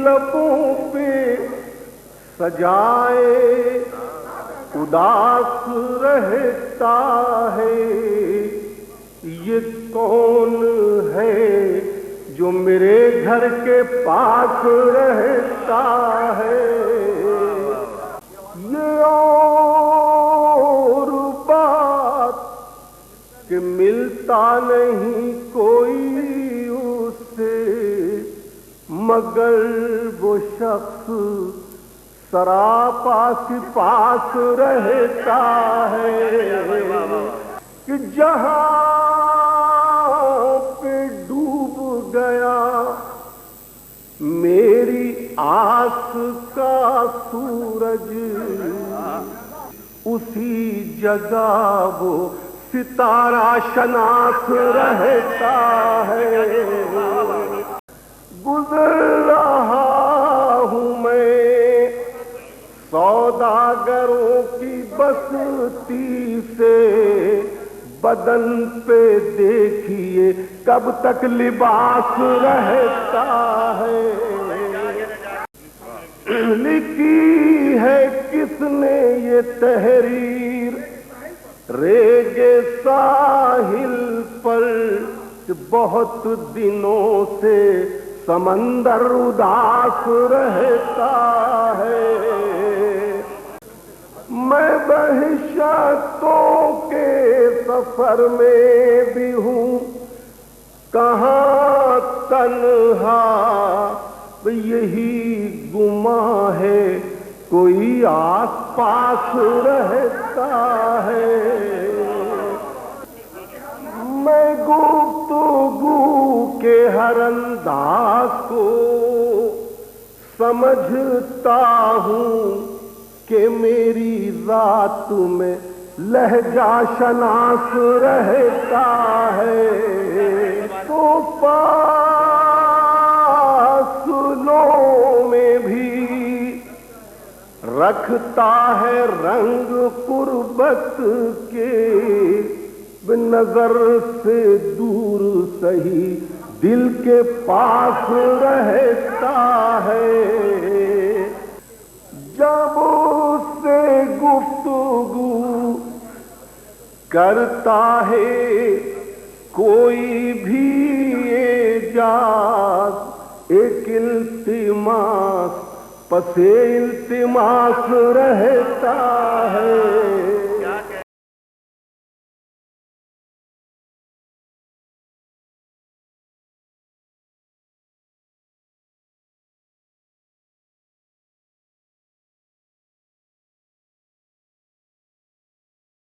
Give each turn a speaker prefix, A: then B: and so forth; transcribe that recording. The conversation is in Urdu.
A: لبوں پہ سجائے اداس رہتا ہے، یہ کون ہے جو میرے گھر کے پاس رہتا ہے؟ یہ اور بات کہ ملتا نہیں کوئی اس سے، مگر وہ شخص سراپا کے پاس رہتا ہے، کہ جہاں پہ ڈوب گیا میری آس کا سورج، اسی جگہ وہ ستارہ شناس رہتا ہے۔ گزر رہا ہوں میں سوداگروں کی بستی سے، بدن پہ دیکھیے کب تک لباس رہتا ہے۔ لکھی ہے کس نے یہ تحریر ریگ ساحل پر، بہت دنوں سے سمندر اداس رہتا ہے۔ میں بہشتوں کے سفر میں بھی ہوں، کہاں تنہا یہی گماں ہے، کوئی آس پاس رہتا ہے۔ میں گفتگو کے ہر انداز کو سمجھتا ہوں کہ میری ذات میں لہجہ شناس رہتا ہے، تو فاصلوں میں بھی رکھتا ہے رنگ قربت کے، نظر سے دور سہی دل کے پاس رہتا ہے۔ جب اس سے گفتگو کرتا ہے کوئی بھی اعجاز، ایک التماس پس التماس رہتا ہے۔